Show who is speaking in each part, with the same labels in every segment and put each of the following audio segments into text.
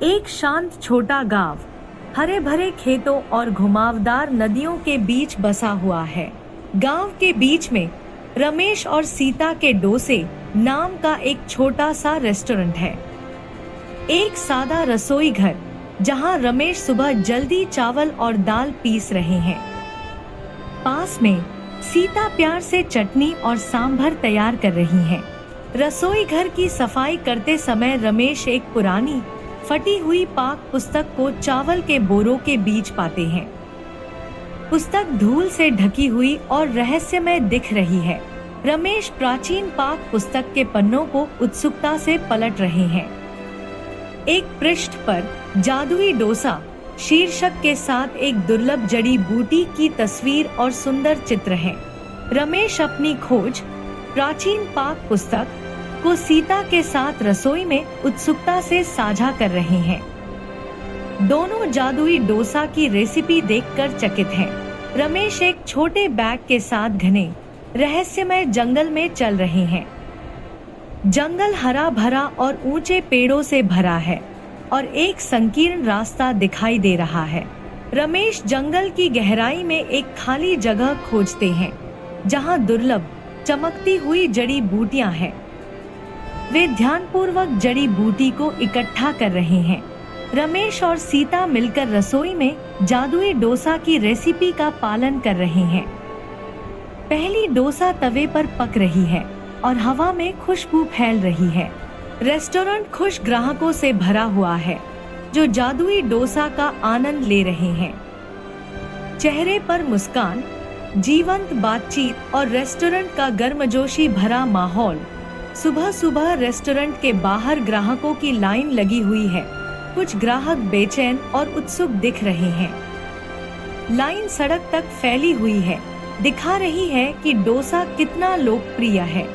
Speaker 1: एक शांत छोटा गांव हरे भरे खेतों और घुमावदार नदियों के बीच बसा हुआ है। गांव के बीच में रमेश और सीता के डोसे नाम का एक छोटा सा रेस्टोरेंट है। एक सादा रसोई घर जहां रमेश सुबह जल्दी चावल और दाल पीस रहे हैं। पास में सीता प्यार से चटनी और सांभर तैयार कर रही हैं। रसोई घर की सफाई करते समय रमेश एक पुरानी फटी हुई पाक पुस्तक को चावल के बोरों के बीच पाते हैं। पुस्तक धूल से ढकी हुई और रहस्यमय दिख रही है। रमेश प्राचीन पाक पुस्तक के पन्नों को उत्सुकता से पलट रहे हैं। एक पृष्ठ पर जादुई डोसा शीर्षक के साथ एक दुर्लभ जड़ी बूटी की तस्वीर और सुंदर चित्र है। रमेश अपनी खोज प्राचीन पाक पुस्तक को सीता के साथ रसोई में उत्सुकता से साझा कर रहे हैं। दोनों जादुई डोसा की रेसिपी देखकर चकित हैं। रमेश एक छोटे बैग के साथ घने रहस्यमय जंगल में चल रहे हैं। जंगल हरा भरा और ऊंचे पेड़ों से भरा है और एक संकीर्ण रास्ता दिखाई दे रहा है। रमेश जंगल की गहराई में एक खाली जगह खोजते हैं जहां दुर्लभ चमकती हुई जड़ी बूटियां हैं। वे ध्यानपूर्वक जड़ी बूटी को इकट्ठा कर रहे हैं। रमेश और सीता मिलकर रसोई में जादुई डोसा की रेसिपी का पालन कर रहे हैं। पहली डोसा तवे पर पक रही है और हवा में खुशबू फैल रही है। रेस्टोरेंट खुश ग्राहकों से भरा हुआ है जो जादुई डोसा का आनंद ले रहे हैं। चेहरे पर मुस्कान, जीवंत बातचीत और रेस्टोरेंट का गर्मजोशी भरा माहौल। सुबह सुबह रेस्टोरेंट के बाहर ग्राहकों की लाइन लगी हुई है। कुछ ग्राहक बेचैन और उत्सुक दिख रहे हैं। लाइन सड़क तक फैली हुई है, दिखा रही है कि डोसा कितना लोकप्रिय है।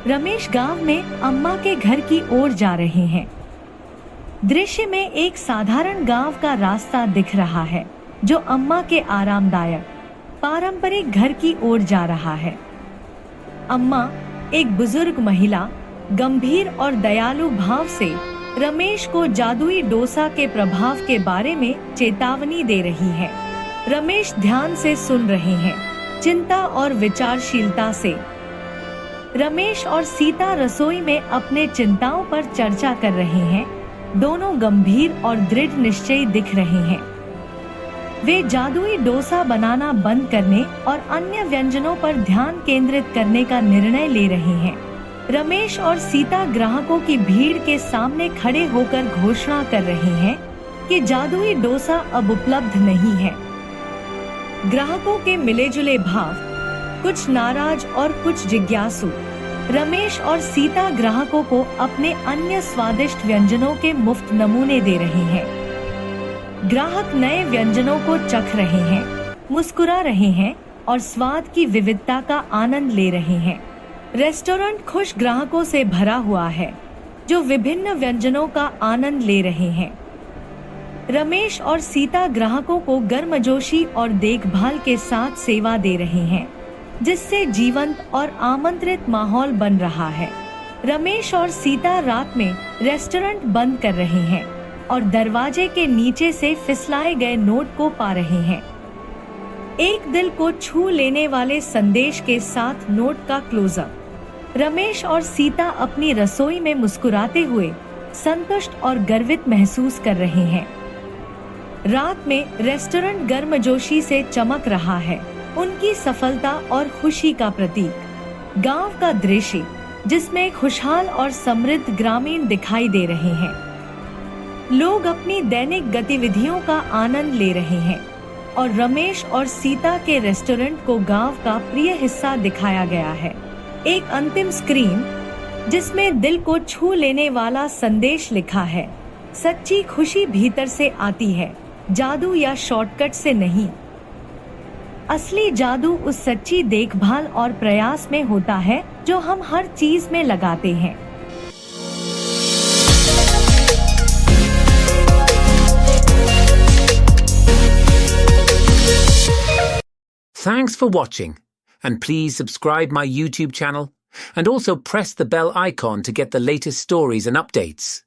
Speaker 1: रमेश गांव में अम्मा के घर की ओर जा रहे हैं। दृश्य में एक साधारण गांव का रास्ता दिख रहा है जो अम्मा के आरामदायक पारंपरिक घर की ओर जा रहा है। अम्मा, एक बुजुर्ग महिला, गंभीर और दयालु भाव से रमेश को जादुई डोसा के प्रभाव के बारे में चेतावनी दे रही है। रमेश ध्यान से सुन रहे हैं, चिंता और विचारशीलता से। रमेश और सीता रसोई में अपने चिंताओं पर चर्चा कर रहे हैं। दोनों गंभीर और दृढ़ निश्चयी दिख रहे हैं। वे जादुई डोसा बनाना बंद करने और अन्य व्यंजनों पर ध्यान केंद्रित करने का निर्णय ले रहे हैं। रमेश और सीता ग्राहकों की भीड़ के सामने खड़े होकर घोषणा कर रहे हैं कि जादुई डोसा अब उपलब्ध नहीं है। ग्राहकों के मिले-जुले भाव, कुछ नाराज और कुछ जिज्ञासु। रमेश और सीता ग्राहकों को अपने अन्य स्वादिष्ट व्यंजनों के मुफ्त नमूने दे रहे हैं। ग्राहक नए व्यंजनों को चख रहे हैं, मुस्कुरा रहे हैं और स्वाद की विविधता का आनंद ले रहे हैं। रेस्टोरेंट खुश ग्राहकों से भरा हुआ है जो विभिन्न व्यंजनों का आनंद ले रहे हैं। रमेश और सीता ग्राहकों को गर्मजोशी और देखभाल के साथ सेवा दे रहे हैं, जिससे जीवंत और आमंत्रित माहौल बन रहा है। रमेश और सीता रात में रेस्टोरेंट बंद कर रहे हैं और दरवाजे के नीचे से फिसलाए गए नोट को पा रहे हैं। एक दिल को छू लेने वाले संदेश के साथ नोट का क्लोजअप। रमेश और सीता अपनी रसोई में मुस्कुराते हुए संतुष्ट और गर्वित महसूस कर रहे हैं। रात में रेस्टोरेंट गर्मजोशी से चमक रहा है, उनकी सफलता और खुशी का प्रतीक। गांव का दृश्य जिसमें खुशहाल और समृद्ध ग्रामीण दिखाई दे रहे हैं। लोग अपनी दैनिक गतिविधियों का आनंद ले रहे हैं और रमेश और सीता के रेस्टोरेंट को गांव का प्रिय हिस्सा दिखाया गया है। एक अंतिम स्क्रीन जिसमें दिल को छू लेने वाला संदेश लिखा है, सच्ची खुशी भीतर से आती है, जादू या शॉर्टकट से नहीं। असली जादू उस सच्ची देखभाल और प्रयास में होता है जो हम हर चीज में लगाते हैं।
Speaker 2: Thanks for watching, and please subscribe my YouTube channel and also press the bell icon to get the latest stories and updates.